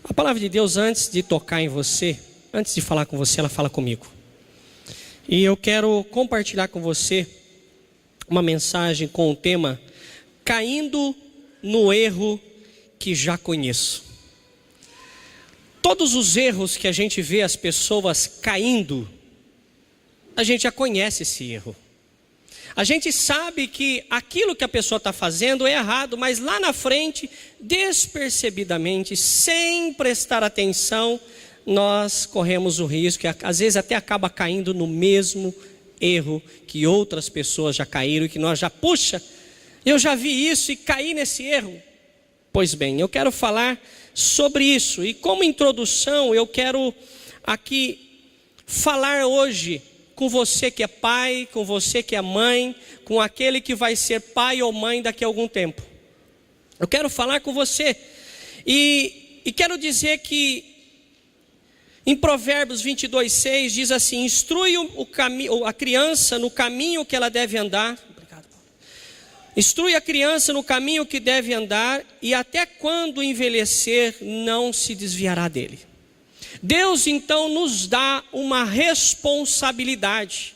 A palavra de Deus, antes de tocar em você, antes de falar com você, ela fala comigo. E eu quero compartilhar com você uma mensagem com o tema Caindo no erro que já conheço. Todos os erros que a gente vê as pessoas caindo, a gente já conhece esse erro. A gente sabe que aquilo que a pessoa está fazendo é errado, mas lá na frente, despercebidamente, sem prestar atenção, nós corremos o risco, e às vezes até acaba caindo no mesmo erro que outras pessoas já caíram, e que nós já, puxa, eu já vi isso e caí nesse erro. Pois bem, eu quero falar sobre isso, e como introdução eu quero aqui falar hoje com você que é pai, com você que é mãe, com aquele que vai ser pai ou mãe daqui a algum tempo. Eu quero falar com você e quero dizer que em Provérbios 22:6 diz assim: instrui a criança no caminho que ela deve andar. Obrigado, Paulo. Instrui a criança no caminho que deve andar, e até quando envelhecer não se desviará dele. Deus então nos dá uma responsabilidade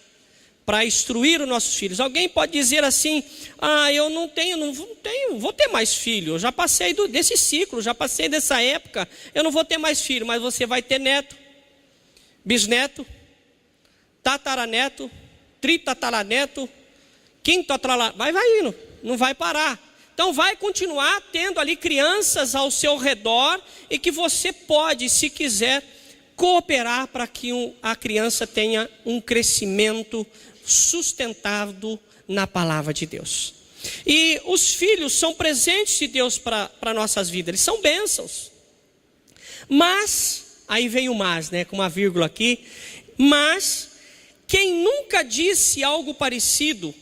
para instruir os nossos filhos. Alguém pode dizer assim: eu não vou ter mais filho, eu já passei desse ciclo, já passei dessa época, eu não vou ter mais filho. Mas você vai ter neto, bisneto, tataraneto, tritataraneto, quintataraneto, vai indo, não vai parar. Então vai continuar tendo ali crianças ao seu redor, e que você pode, se quiser, cooperar para que a criança tenha um crescimento sustentado na palavra de Deus. E os filhos são presentes de Deus para nossas vidas, eles são bênçãos. Mas, aí vem o mas, né, com uma vírgula aqui, mas quem nunca disse algo parecido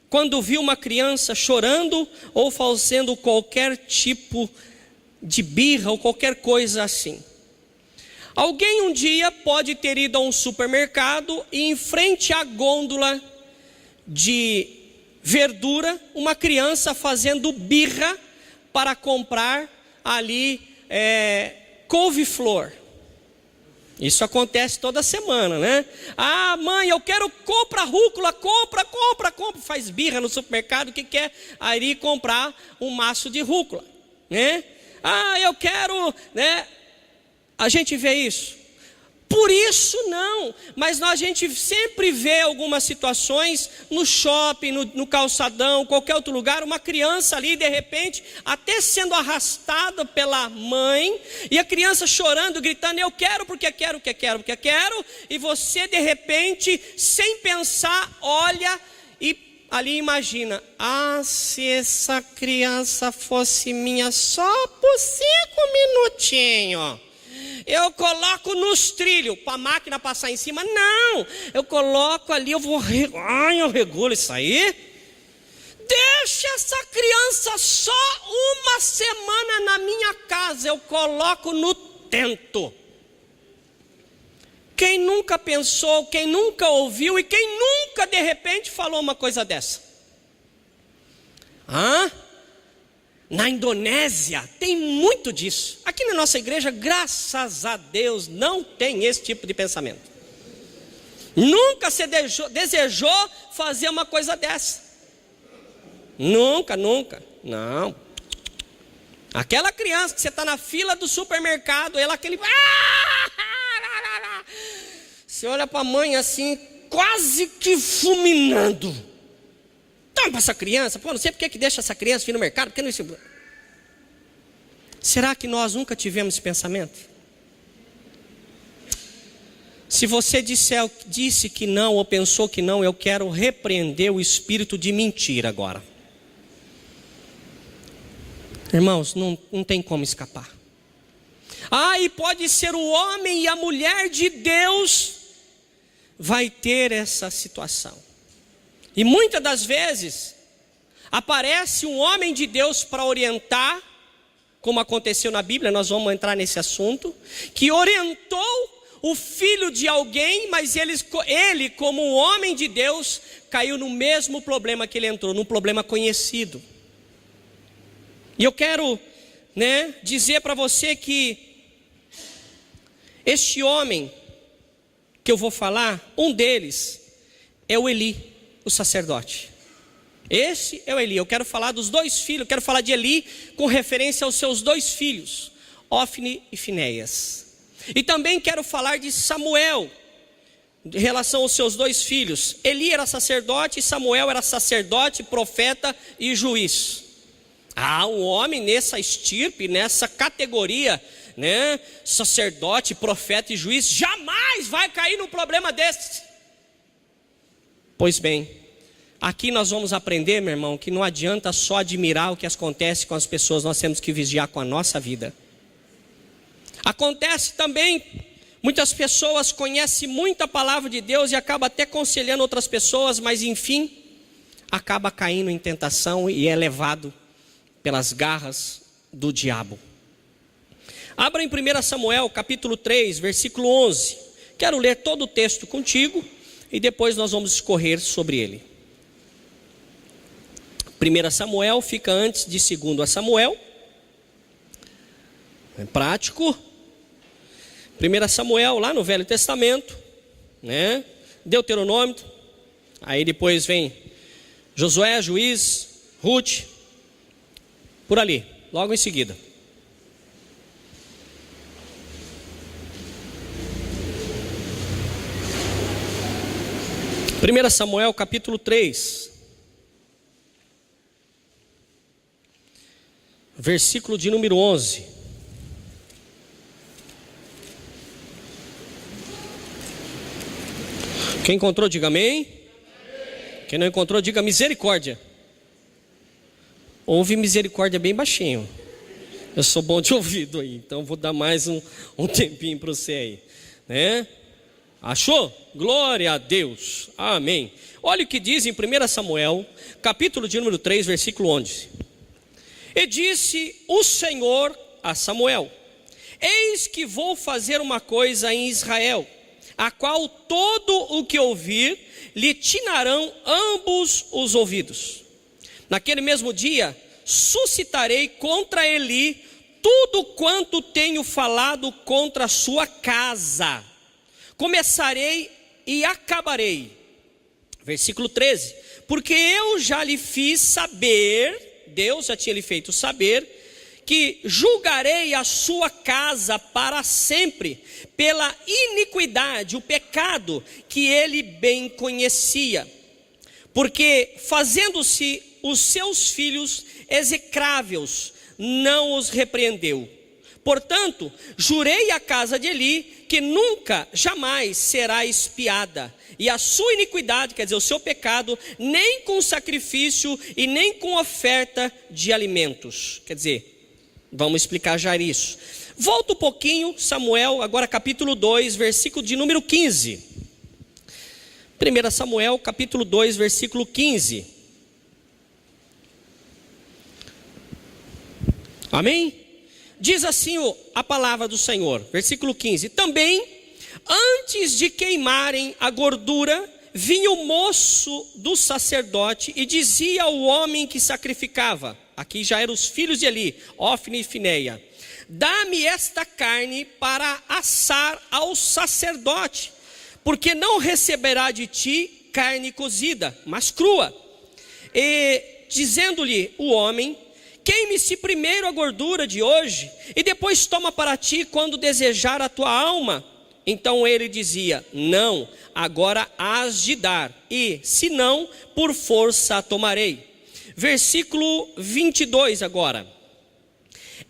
quando viu uma criança chorando ou fazendo qualquer tipo de birra ou qualquer coisa assim? Alguém um dia pode ter ido a um supermercado e em frente à gôndola de verdura, uma criança fazendo birra para comprar ali couve-flor. Isso acontece toda semana, né? Mãe, eu quero, compra rúcula, compra. Faz birra no supermercado que quer ir comprar um maço de rúcula, né? Eu quero, né? A gente vê isso. Por isso não, mas a gente sempre vê algumas situações no shopping, no calçadão, qualquer outro lugar, uma criança ali de repente até sendo arrastada pela mãe, e a criança chorando, gritando: eu quero porque quero, e você de repente, sem pensar, olha e ali imagina: se essa criança fosse minha só por 5 minutinhos, eu coloco nos trilhos, para a máquina passar em cima. Não, eu coloco ali, eu regulo isso aí. Deixa essa criança só uma semana na minha casa, eu coloco no tento. Quem nunca pensou, quem nunca ouviu e quem nunca de repente falou uma coisa dessa? Na Indonésia tem muito disso. Aqui na nossa igreja, graças a Deus, não tem esse tipo de pensamento. Nunca se desejou fazer uma coisa dessa. Nunca, não. Aquela criança que você está na fila do supermercado, ela aquele... Você olha para a mãe assim, quase que fulminando. Toma para essa criança, não sei porque que deixa essa criança vir no mercado, porque não... Será que nós nunca tivemos esse pensamento? Se você disse que não ou pensou que não, eu quero repreender o espírito de mentira agora. Irmãos, não tem como escapar. E pode ser o homem e a mulher de Deus vai ter essa situação. E muitas das vezes aparece um homem de Deus para orientar, como aconteceu na Bíblia, nós vamos entrar nesse assunto, que orientou o filho de alguém, mas ele como um homem de Deus, caiu no mesmo problema que ele entrou, num problema conhecido. E eu quero dizer para você que Este homem que eu vou falar, um deles é o Eli, o sacerdote. Esse é o Eli. Eu quero falar dos dois filhos, eu quero falar de Eli com referência aos seus dois filhos, Ofni e Finéias. E também quero falar de Samuel, em relação aos seus dois filhos. Eli era sacerdote e Samuel era sacerdote, profeta e juiz. Um homem nessa estirpe, nessa categoria, né? Sacerdote, profeta e juiz, jamais vai cair num problema desse. Pois bem, aqui nós vamos aprender, meu irmão, que não adianta só admirar o que acontece com as pessoas, nós temos que vigiar com a nossa vida. Acontece também, muitas pessoas conhecem muita palavra de Deus e acabam até aconselhando outras pessoas, mas enfim, acaba caindo em tentação e é levado pelas garras do diabo. Abra em 1 Samuel, capítulo 3, versículo 11. Quero ler todo o texto contigo e depois nós vamos escorrer sobre ele. 1 Samuel fica antes de 2 Samuel. É prático. 1 Samuel, lá no Velho Testamento, né? Deuteronômio. Aí depois vem Josué, Juiz, Ruth. Por ali, logo em seguida. Primeira Samuel, capítulo 3. Versículo de número 11. Quem encontrou, diga amém. Quem não encontrou, diga misericórdia. Ouve misericórdia bem baixinho. Eu sou bom de ouvido aí, então vou dar mais um tempinho para você aí, né? Achou? Glória a Deus, amém. Olha o que diz em 1 Samuel, capítulo de número 3, versículo 11. E disse o Senhor a Samuel: eis que vou fazer uma coisa em Israel, a qual todo o que ouvir lhe tinarão ambos os ouvidos. Naquele mesmo dia suscitarei contra Eli tudo quanto tenho falado contra a sua casa. Começarei e acabarei. Versículo 13. Porque eu já lhe fiz saber, Deus já tinha lhe feito saber, que julgarei a sua casa para sempre, pela iniquidade, o pecado que ele bem conhecia. Porque fazendo-se os seus filhos execráveis, não os repreendeu. Portanto, jurei à casa de Eli que nunca, jamais será expiada, e a sua iniquidade, quer dizer, o seu pecado, nem com sacrifício e nem com oferta de alimentos. Quer dizer, vamos explicar já isso. Volta um pouquinho, Samuel, agora capítulo 2, versículo de número 15. 1 Samuel, capítulo 2, versículo 15. Amém? Diz assim a palavra do Senhor, versículo 15. Também, antes de queimarem a gordura, vinha o moço do sacerdote e dizia ao homem que sacrificava, aqui já eram os filhos de Eli, Ofni e Finéia: dá-me esta carne para assar ao sacerdote, porque não receberá de ti carne cozida, mas crua. E dizendo-lhe o homem: queime-se primeiro a gordura de hoje, e depois toma para ti quando desejar a tua alma. Então ele dizia: não, agora hás de dar, e se não, por força a tomarei. Versículo 22 agora.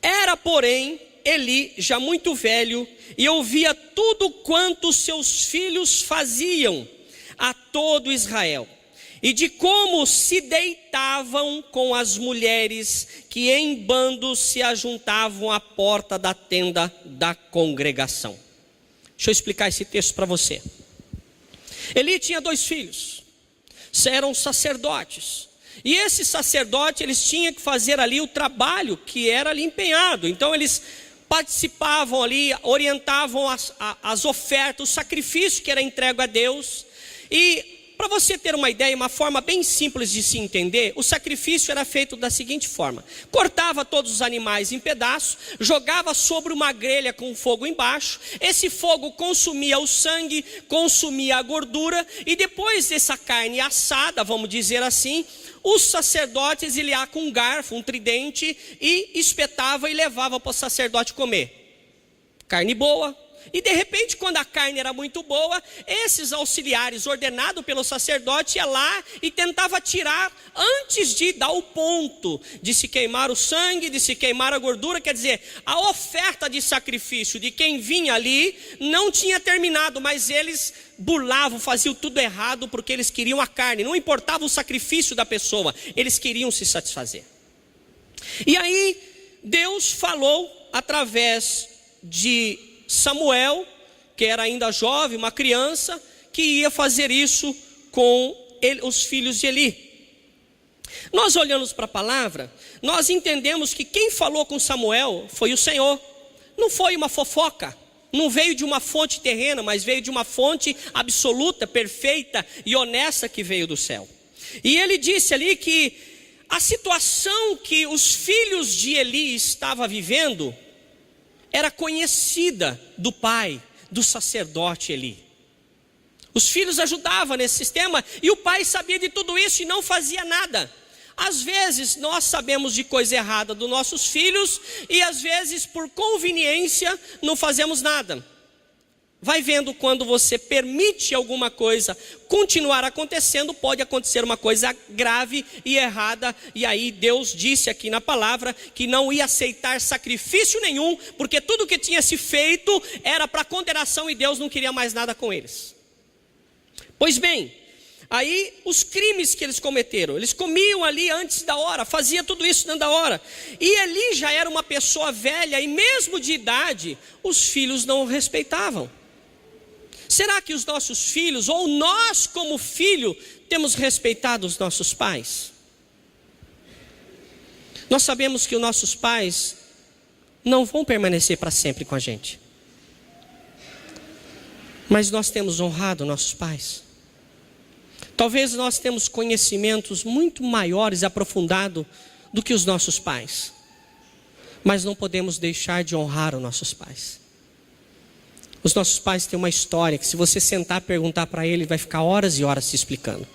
Era, porém, Eli já muito velho, e ouvia tudo quanto seus filhos faziam a todo Israel, e de como se deitavam com as mulheres que em bando se ajuntavam à porta da tenda da congregação. Deixa eu explicar esse texto para você. Eli tinha 2 filhos, eram sacerdotes, e esses sacerdotes, eles tinham que fazer ali o trabalho que era ali empenhado. Então eles participavam ali, orientavam as ofertas, o sacrifício que era entregue a Deus, e para você ter uma ideia, uma forma bem simples de se entender, o sacrifício era feito da seguinte forma: cortava todos os animais em pedaços, jogava sobre uma grelha com fogo embaixo, esse fogo consumia o sangue, consumia a gordura, e depois dessa carne assada, vamos dizer assim, os sacerdotes iam lá com um garfo, um tridente, e espetava e levava para o sacerdote comer. Carne boa. E de repente, quando a carne era muito boa, esses auxiliares ordenados pelo sacerdote ia lá e tentava tirar antes de dar o ponto de se queimar o sangue, de se queimar a gordura. Quer dizer, a oferta de sacrifício de quem vinha ali não tinha terminado, mas eles burlavam, faziam tudo errado porque eles queriam a carne, não importava o sacrifício da pessoa, eles queriam se satisfazer. E aí Deus falou através de Samuel, que era ainda jovem, uma criança, que ia fazer isso com os filhos de Eli. Nós olhamos para a palavra, nós entendemos que quem falou com Samuel foi o Senhor. Não foi uma fofoca, não veio de uma fonte terrena, mas veio de uma fonte absoluta, perfeita e honesta que veio do céu. E ele disse ali que a situação que os filhos de Eli estavam vivendo era conhecida do pai, do sacerdote Eli. Os filhos ajudavam nesse sistema e o pai sabia de tudo isso e não fazia nada. Às vezes nós sabemos de coisa errada dos nossos filhos e às vezes por conveniência não fazemos nada. Vai vendo, quando você permite alguma coisa continuar acontecendo, pode acontecer uma coisa grave e errada. E aí Deus disse aqui na palavra que não ia aceitar sacrifício nenhum, porque tudo que tinha se feito era para condenação e Deus não queria mais nada com eles. Pois bem, aí os crimes que eles cometeram, eles comiam ali antes da hora, fazia tudo isso dentro da hora. E Eli já era uma pessoa velha e mesmo de idade, os filhos não o respeitavam. Será que os nossos filhos, ou nós como filho, temos respeitado os nossos pais? Nós sabemos que os nossos pais não vão permanecer para sempre com a gente. Mas nós temos honrado nossos pais. Talvez nós temos conhecimentos muito maiores e aprofundados do que os nossos pais. Mas não podemos deixar de honrar os nossos pais. Os nossos pais têm uma história que se você sentar e perguntar para ele, vai ficar horas e horas se explicando.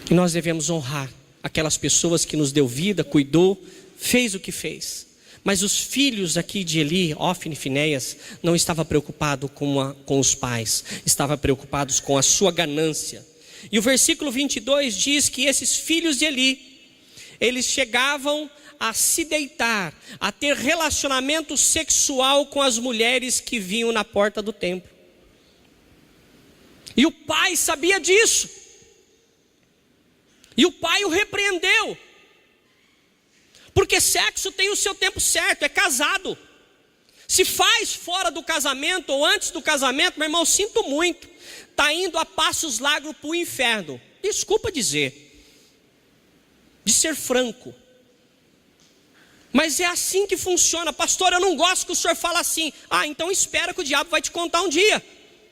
E nós devemos honrar aquelas pessoas que nos deu vida, cuidou, fez o que fez. Mas os filhos aqui de Eli, Ofni e Finéias, não estavam preocupados com os pais, estavam preocupados com a sua ganância. E o versículo 22 diz que esses filhos de Eli, eles chegavam a se deitar, a ter relacionamento sexual com as mulheres que vinham na porta do templo. E o pai sabia disso. E o pai o repreendeu. Porque sexo tem o seu tempo certo, é casado. Se faz fora do casamento ou antes do casamento, meu irmão, sinto muito, está indo a passos largos para o inferno. Desculpa dizer, de ser franco. Mas é assim que funciona. Pastor, eu não gosto que o senhor fale assim. Então espera que o diabo vai te contar um dia.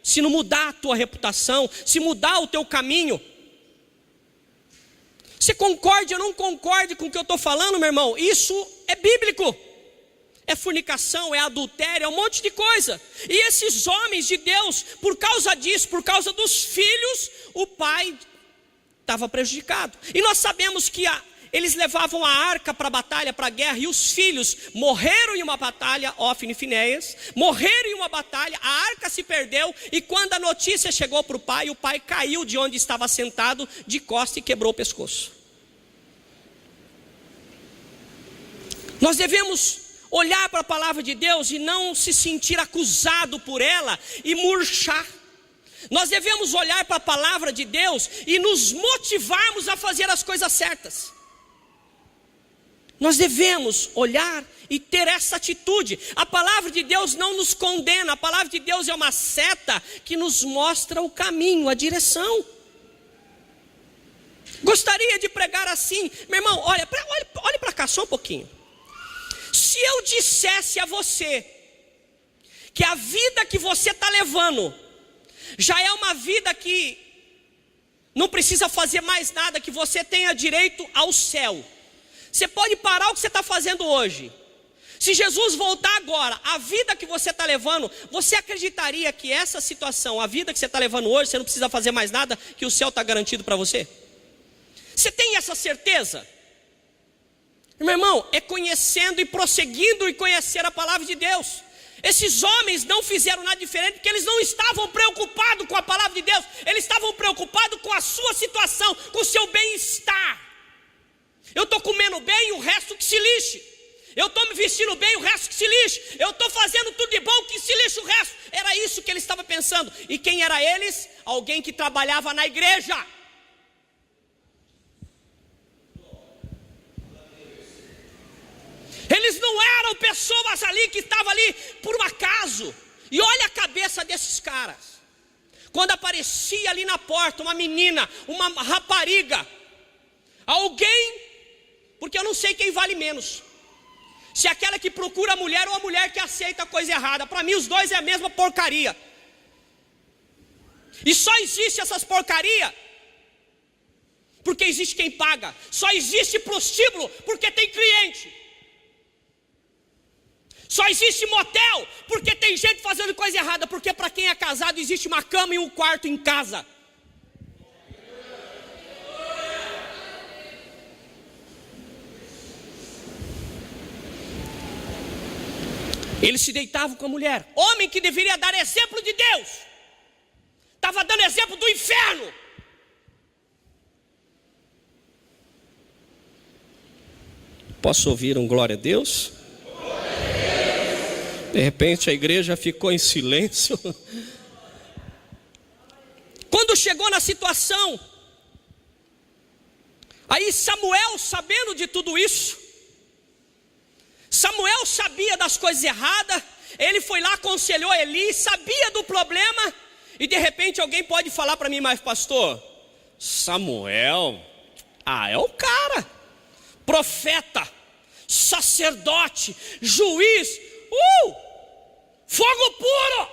Se não mudar a tua reputação, se mudar o teu caminho. Você concorde ou não concorde com o que eu estou falando, meu irmão? Isso é bíblico. É fornicação, é adultério, é um monte de coisa. E esses homens de Deus, por causa disso, por causa dos filhos, o pai estava prejudicado. E nós sabemos que eles levavam a arca para a batalha, para a guerra, e os filhos morreram em uma batalha, Ofni e Finéias, morreram em uma batalha, a arca se perdeu, e quando a notícia chegou para o pai caiu de onde estava sentado, de costas, e quebrou o pescoço. Nós devemos olhar para a palavra de Deus e não se sentir acusado por ela e murchar. Nós devemos olhar para a palavra de Deus e nos motivarmos a fazer as coisas certas. Nós devemos olhar e ter essa atitude. A palavra de Deus não nos condena. A palavra de Deus é uma seta que nos mostra o caminho, a direção. Gostaria de pregar assim. Meu irmão, olhe para cá só um pouquinho. Se eu dissesse a você que a vida que você está levando Já é uma vida que não precisa fazer mais nada, que você tenha direito ao céu. Você pode parar o que você está fazendo hoje. Se Jesus voltar agora, a vida que você está levando, você acreditaria que essa situação, a vida que você está levando hoje, você não precisa fazer mais nada, que o céu está garantido para você? Você tem essa certeza? Meu irmão, é conhecendo e prosseguindo e conhecer a palavra de Deus. Esses homens não fizeram nada diferente, porque eles não estavam preocupados com a palavra de Deus. Eles estavam preocupados com a sua situação, com o seu bem-estar. Eu estou comendo bem, o resto que se lixe. Eu estou me vestindo bem, o resto que se lixe. Eu estou fazendo tudo de bom, que se lixe o resto. Era isso que ele estava pensando. E quem era eles? Alguém que trabalhava na igreja. Eles não eram pessoas ali que estavam ali por um acaso. E olha a cabeça desses caras. Quando aparecia ali na porta uma menina, uma rapariga, alguém, porque eu não sei quem vale menos, se é aquela que procura a mulher ou a mulher que aceita a coisa errada. Para mim os dois é a mesma porcaria. E só existe essas porcarias porque existe quem paga. Só existe prostíbulo porque tem cliente. Só existe motel porque tem gente fazendo coisa errada. Porque para quem é casado existe uma cama e um quarto em casa. Ele se deitava com a mulher. Homem que deveria dar exemplo de Deus, estava dando exemplo do inferno. Posso ouvir um glória a Deus? De repente a igreja ficou em silêncio. Quando chegou na situação, aí Samuel, sabendo de tudo isso, Samuel sabia das coisas erradas, ele foi lá, aconselhou Eli, sabia do problema, e de repente alguém pode falar para mim, mas pastor, Samuel, é o cara, profeta, sacerdote, juiz, fogo puro.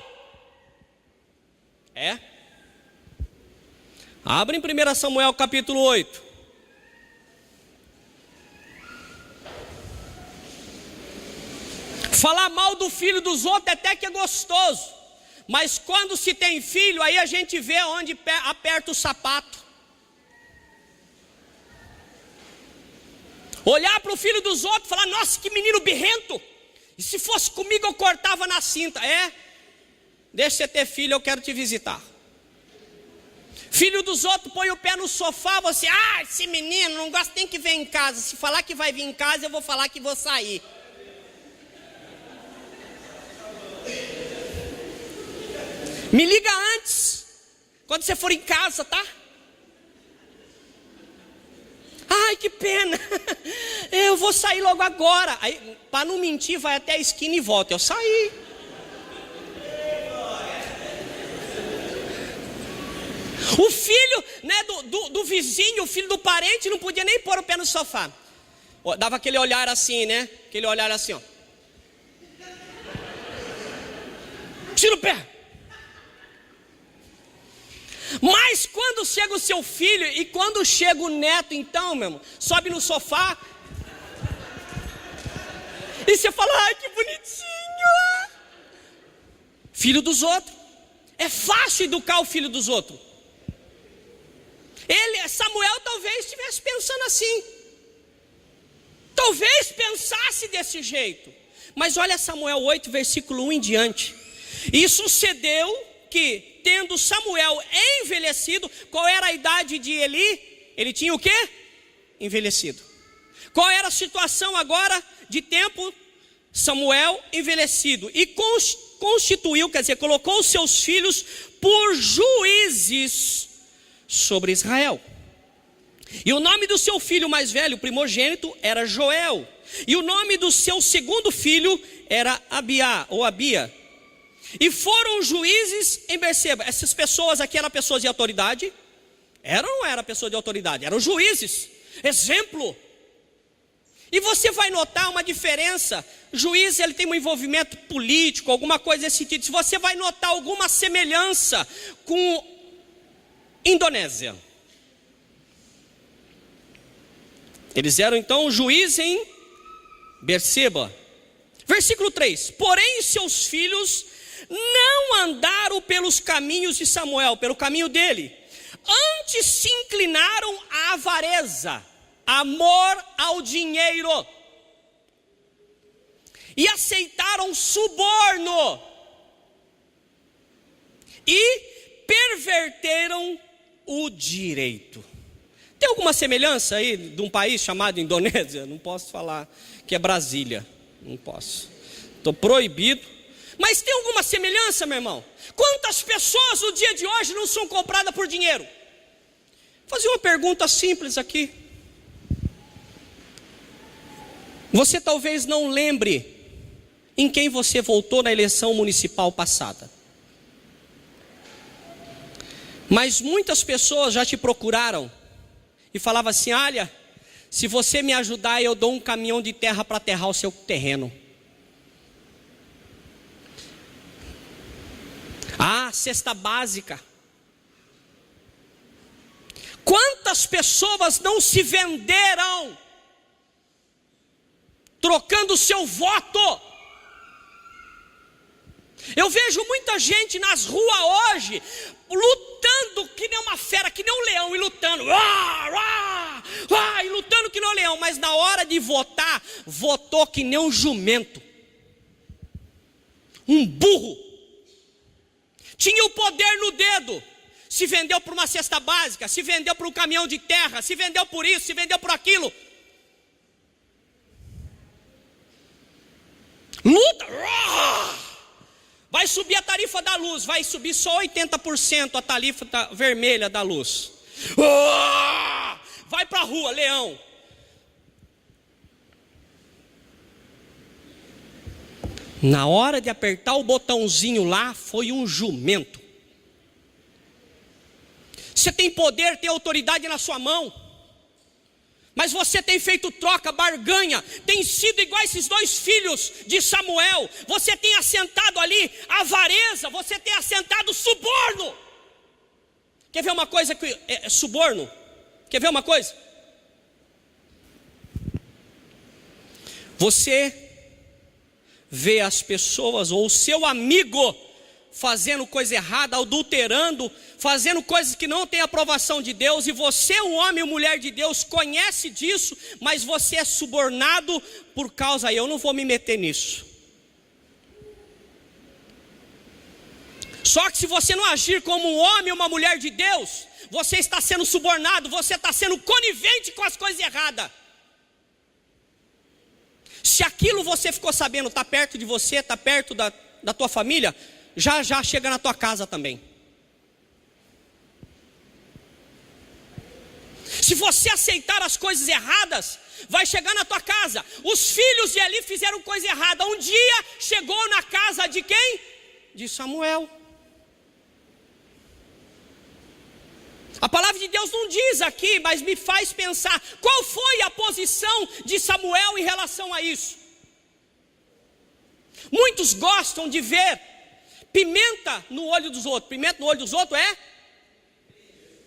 Abre em 1 Samuel capítulo 8. Falar mal do filho dos outros até que é gostoso, mas quando se tem filho, aí a gente vê onde aperta o sapato. Olhar para o filho dos outros e falar, nossa, que menino birrento. E se fosse comigo eu cortava na cinta. Deixa você ter filho, eu quero te visitar. Filho dos outros põe o pé no sofá, você, esse menino não gosta nem que vem em casa. Se falar que vai vir em casa, eu vou falar que vou sair. Me liga antes, quando você for em casa, tá? Ai, que pena, eu vou sair logo agora. Aí, para não mentir, vai até a esquina e volta. Eu saí. O filho, né, do vizinho, o filho do parente, não podia nem pôr o pé no sofá. Dava aquele olhar assim, né? Aquele olhar assim, ó. Tira o pé. Mas quando chega o seu filho e quando chega o neto, então, meu irmão, sobe no sofá e você fala, ai, que bonitinho. Filho dos outros. É fácil educar o filho dos outros. Samuel talvez estivesse pensando assim. Talvez pensasse desse jeito. Mas olha Samuel 8, versículo 1 em diante. E sucedeu que, tendo Samuel envelhecido, qual era a idade de Eli? Ele tinha o quê? Envelhecido. Qual era a situação agora de tempo? Samuel envelhecido. E constituiu, quer dizer, colocou os seus filhos por juízes sobre Israel. E o nome do seu filho mais velho, primogênito, era Joel. E o nome do seu segundo filho era Abia. E foram juízes em Berseba. Essas pessoas aqui eram pessoas de autoridade? Eram ou não eram pessoas de autoridade? Eram juízes, exemplo. E você vai notar uma diferença. O juiz, ele tem um envolvimento político, alguma coisa nesse sentido. Se você vai notar alguma semelhança com Indonésia. Eles eram então juiz em Berseba. Versículo 3: porém seus filhos não andaram pelos caminhos de Samuel, pelo caminho dele. Antes se inclinaram à avareza, amor ao dinheiro, e aceitaram suborno, e perverteram o direito. Tem alguma semelhança aí de um país chamado Indonésia? Não posso falar que é Brasília, não posso, estou proibido. Mas tem alguma semelhança, meu irmão? Quantas pessoas no dia de hoje não são compradas por dinheiro? Vou fazer uma pergunta simples aqui. Você talvez não lembre em quem você votou na eleição municipal passada, mas muitas pessoas já te procuraram e falavam assim: olha, se você me ajudar, eu dou um caminhão de terra para aterrar o seu terreno. Ah, cesta básica. Quantas pessoas não se venderam, trocando o seu voto? Eu vejo muita gente nas ruas hoje, lutando que nem uma fera, que nem um leão, e lutando, e lutando que nem um leão, mas na hora de votar, votou que nem um jumento, um burro. Tinha o poder no dedo, se vendeu por uma cesta básica, se vendeu por um caminhão de terra, se vendeu por isso, se vendeu por aquilo. Luta, vai subir a tarifa da luz, vai subir só 80% a tarifa vermelha da luz. Vai para a rua, leão. Na hora de apertar o botãozinho lá, foi um jumento. Você tem poder, tem autoridade na sua mão, mas você tem feito troca, barganha, tem sido igual esses dois filhos de Samuel. Você tem assentado ali avareza, você tem assentado suborno. Quer ver uma coisa que é suborno? Quer ver uma coisa? Você vê as pessoas ou o seu amigo fazendo coisa errada, adulterando, fazendo coisas que não têm aprovação de Deus, e você, um homem ou mulher de Deus, conhece disso, mas você é subornado por causa, eu não vou me meter nisso. Só que se você não agir como um homem ou uma mulher de Deus, você está sendo subornado, você está sendo conivente com as coisas erradas. Se aquilo você ficou sabendo, está perto de você, está perto da tua família, já chega na tua casa também. Se você aceitar as coisas erradas, vai chegar na tua casa. Os filhos de Eli fizeram coisa errada. Um dia chegou na casa de quem? De Samuel. A palavra de Deus não diz aqui, mas me faz pensar, qual foi a posição de Samuel em relação a isso? Muitos gostam de ver pimenta no olho dos outros. Pimenta no olho dos outros é?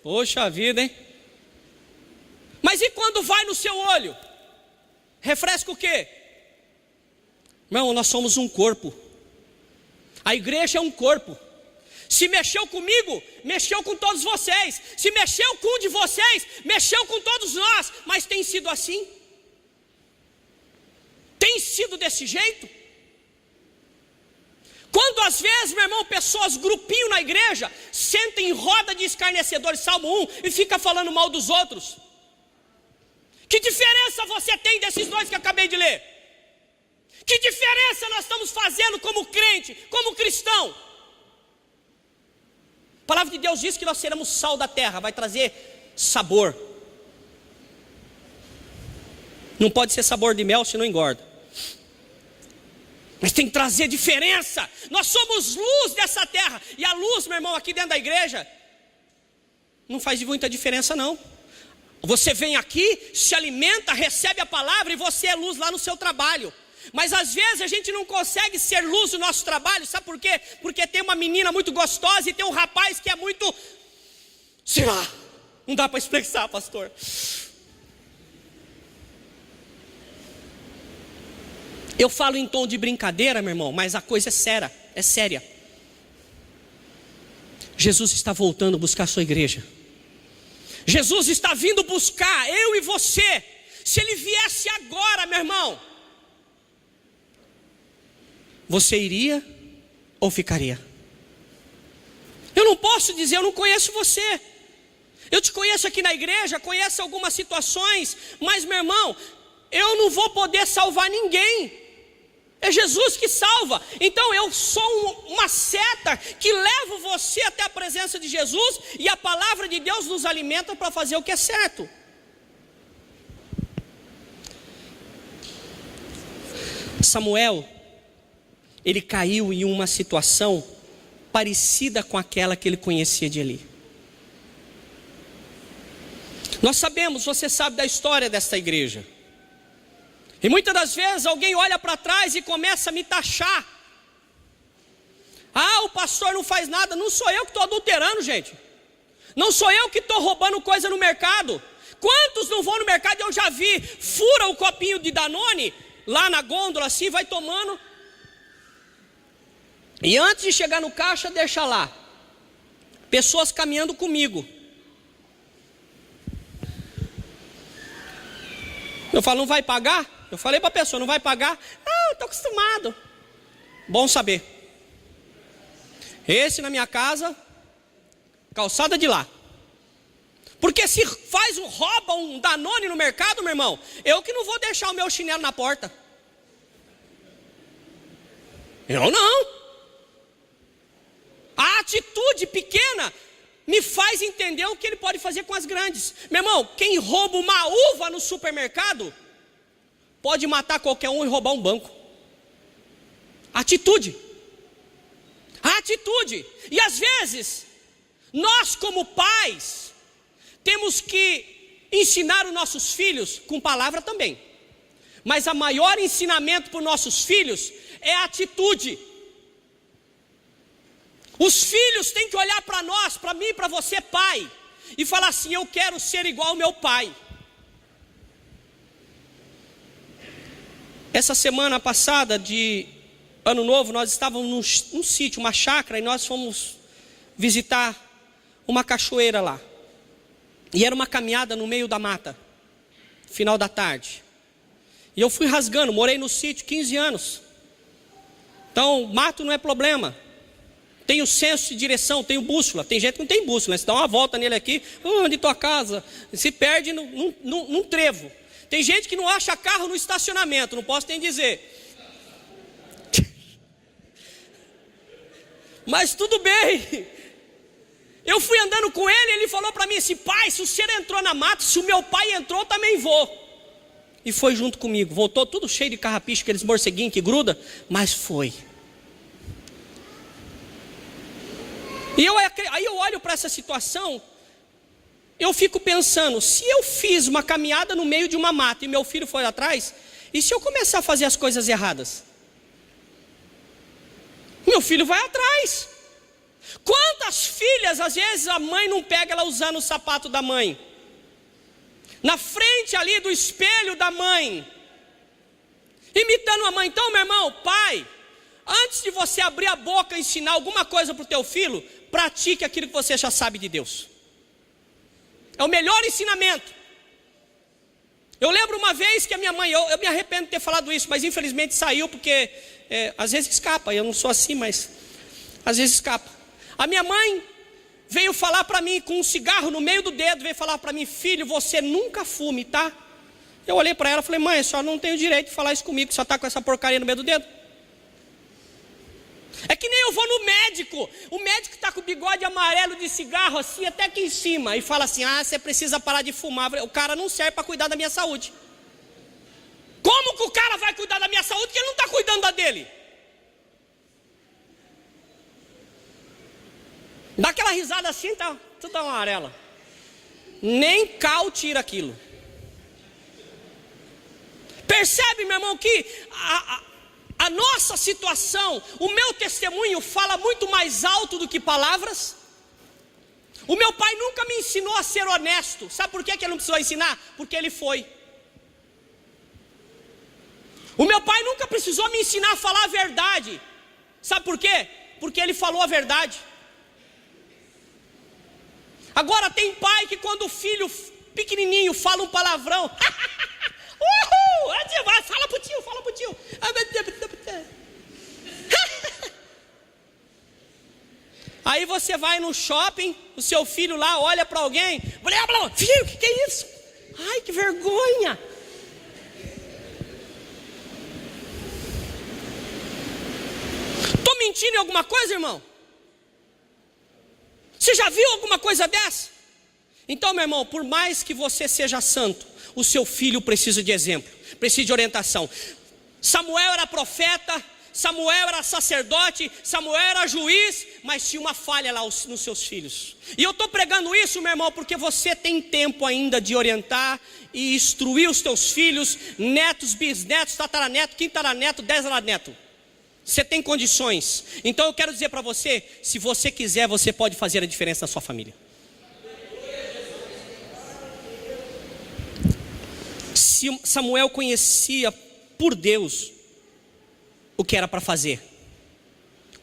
Poxa vida, hein? Mas e quando vai no seu olho? Refresca o quê? Irmão, nós somos um corpo. A igreja é um corpo. Se mexeu comigo, mexeu com todos vocês. Se mexeu com um de vocês, mexeu com todos nós. Mas tem sido assim? Tem sido desse jeito? Quando às vezes, meu irmão, pessoas, grupinho na igreja, sentem em roda de escarnecedores, Salmo 1, e fica falando mal dos outros. Que diferença você tem desses dois que eu acabei de ler? Que diferença nós estamos fazendo como crente, como cristão? A palavra de Deus diz que nós seremos sal da terra, vai trazer sabor. Não pode ser sabor de mel, senão engorda. Mas tem que trazer diferença. Nós somos luz dessa terra. E a luz, meu irmão, aqui dentro da igreja, não faz muita diferença não. Você vem aqui, se alimenta, recebe a palavra e você é luz lá no seu trabalho. Mas às vezes a gente não consegue ser luz no nosso trabalho, sabe por quê? Porque tem uma menina muito gostosa e tem um rapaz que é muito, sei lá, não dá para expressar, pastor. Eu falo em tom de brincadeira, meu irmão, mas a coisa é séria. Jesus está voltando buscar a sua igreja. Jesus está vindo buscar eu e você. Se ele viesse agora, meu irmão, você iria ou ficaria? Eu não posso dizer, eu não conheço você. Eu te conheço aqui na igreja, conheço algumas situações, mas meu irmão, eu não vou poder salvar ninguém. É Jesus que salva. Então eu sou uma seta que levo você até a presença de Jesus, e a palavra de Deus nos alimenta para fazer o que é certo. Samuel, ele caiu em uma situação parecida com aquela que ele conhecia de Eli. Nós sabemos, você sabe da história desta igreja. E muitas das vezes alguém olha para trás e começa a me taxar. Ah, o pastor não faz nada. Não sou eu que estou adulterando, gente. Não sou eu que estou roubando coisa no mercado. Quantos não vão no mercado? Eu já vi, fura o copinho de Danone lá na gôndola assim, vai tomando. E antes de chegar no caixa, deixa lá. Pessoas caminhando comigo. Eu falo, não vai pagar? Eu falei para a pessoa, não vai pagar? Ah, estou acostumado. Bom saber. Esse na minha casa, calçada de lá. Porque se rouba um Danone no mercado, meu irmão, eu que não vou deixar o meu chinelo na porta. Eu não. A atitude pequena me faz entender o que ele pode fazer com as grandes. Meu irmão, quem rouba uma uva no supermercado pode matar qualquer um e roubar um banco. Atitude. A atitude. E às vezes, nós como pais, temos que ensinar os nossos filhos com palavra também. Mas o maior ensinamento para os nossos filhos é a atitude. Os filhos têm que olhar para nós, para mim, para você, pai, e falar assim: eu quero ser igual ao meu pai. Essa semana passada de Ano Novo, nós estávamos num sítio, uma chácara, e nós fomos visitar uma cachoeira lá. E era uma caminhada no meio da mata, final da tarde. E eu fui rasgando, morei no sítio 15 anos. Então, mato não é problema. Tenho senso de direção, tenho bússola. Tem gente que não tem bússola, né? Você dá uma volta nele aqui, onde tua casa? Se perde num trevo. Tem gente que não acha carro no estacionamento, não posso nem dizer. Mas tudo bem. Eu fui andando com ele, ele falou para mim assim: pai, se o senhor entrou na mata, se o meu pai entrou, eu também vou. E foi junto comigo, voltou tudo cheio de carrapicho, aqueles morceguinhos que gruda, mas foi. E aí eu olho para essa situação, eu fico pensando, se eu fiz uma caminhada no meio de uma mata e meu filho foi atrás, e se eu começar a fazer as coisas erradas? Meu filho vai atrás. Quantas filhas, às vezes a mãe não pega ela usando o sapato da mãe, na frente ali do espelho da mãe, imitando a mãe. Então, meu irmão, pai, antes de você abrir a boca e ensinar alguma coisa para o teu filho, pratique aquilo que você já sabe de Deus. É o melhor ensinamento. Eu lembro uma vez que a minha mãe, eu me arrependo de ter falado isso, mas infelizmente saiu, porque às vezes escapa. Eu não sou assim, mas às vezes escapa. A minha mãe veio falar para mim com um cigarro no meio do dedo, veio falar para mim: filho, você nunca fume, tá? Eu olhei para ela e falei: mãe, a senhora não tem o direito de falar isso comigo, que só está com essa porcaria no meio do dedo. É que nem eu vou no médico, o médico está com o bigode amarelo de cigarro assim, até aqui em cima, e fala assim: ah, você precisa parar de fumar. O cara não serve para cuidar da minha saúde. Como que o cara vai cuidar da minha saúde que ele não está cuidando da dele? Dá aquela risada assim, tá tudo amarela. nem cal tira aquilo. Percebe, meu irmão, que a nossa situação, o meu testemunho fala muito mais alto do que palavras? O meu pai nunca me ensinou a ser honesto. Sabe por que ele não precisou ensinar? Porque ele foi. O meu pai nunca precisou me ensinar a falar a verdade. Sabe por quê? Porque ele falou a verdade. Agora tem pai que quando o filho pequenininho fala um palavrão, fala pro tio, fala pro tio. Aí você vai no shopping, o seu filho lá olha para alguém, filho, o que é isso? Ai, que vergonha. Estou mentindo em alguma coisa, irmão? Você já viu alguma coisa dessa? Então, meu irmão, por mais que você seja santo, o seu filho precisa de exemplo, precisa de orientação. Samuel era profeta, Samuel era sacerdote, Samuel era juiz, mas tinha uma falha lá nos seus filhos. E eu estou pregando isso, meu irmão, porque você tem tempo ainda de orientar e instruir os teus filhos, netos, bisnetos, tataraneto, quintaraneto, desaraneto. Você tem condições. Então eu quero dizer para você, se você quiser, você pode fazer a diferença na sua família. Se Samuel conhecia por Deus o que era para fazer,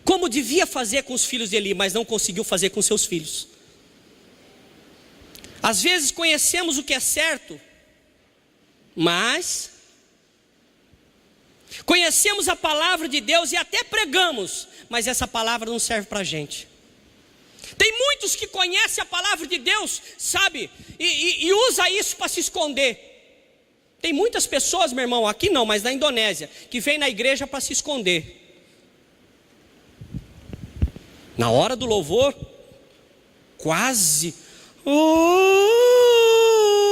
como devia fazer com os filhos de Eli, mas não conseguiu fazer com seus filhos. Às vezes conhecemos o que é certo, mas conhecemos a palavra de Deus e até pregamos, mas essa palavra não serve para a gente. Tem muitos que conhecem a palavra de Deus, sabe, e usa isso para se esconder. Tem muitas pessoas, meu irmão, aqui não, mas na Indonésia, que vem na igreja para se esconder. Na hora do louvor, quase,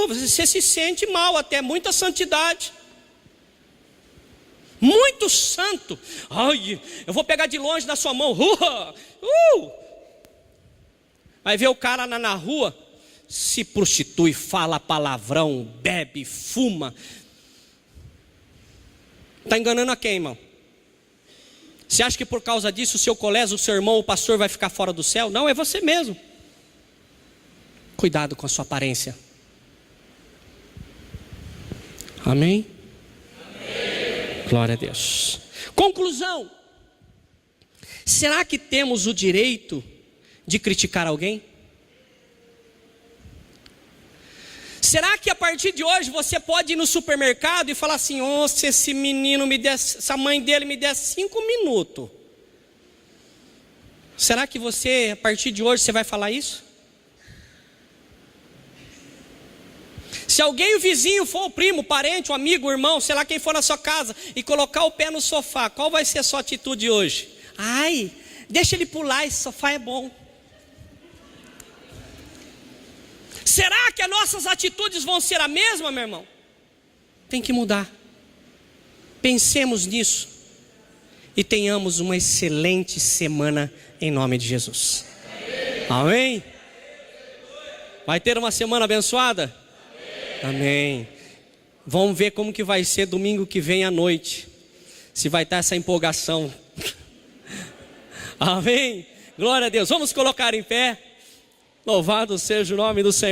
você se sente mal, até muita santidade. Muito santo. Ai, eu vou pegar de longe na sua mão. Vai ver o cara na rua, se prostitui, fala palavrão, bebe, fuma. Está enganando a quem, irmão? Você acha que por causa disso o seu colega, o seu irmão, o pastor vai ficar fora do céu? Não, é você mesmo. Cuidado com a sua aparência. Amém? Amém. Glória a Deus. Conclusão. Será que temos o direito de criticar alguém? Será que a partir de hoje você pode ir no supermercado e falar assim: oh, se esse menino me desse, se a mãe dele me desse 5 minutos? Será que você, a partir de hoje, você vai falar isso? Se alguém, o vizinho, for o primo, o parente, o amigo, o irmão, sei lá quem for na sua casa e colocar o pé no sofá, qual vai ser a sua atitude hoje? Ai, deixa ele pular, esse sofá é bom. Será que as nossas atitudes vão ser a mesma, meu irmão? Tem que mudar. Pensemos nisso e tenhamos uma excelente semana em nome de Jesus. Amém? Vai ter uma semana abençoada? Amém. Vamos ver como que vai ser domingo que vem à noite. Se vai estar essa empolgação. Amém? Glória a Deus. Vamos colocar em pé. Louvado seja o nome do Senhor.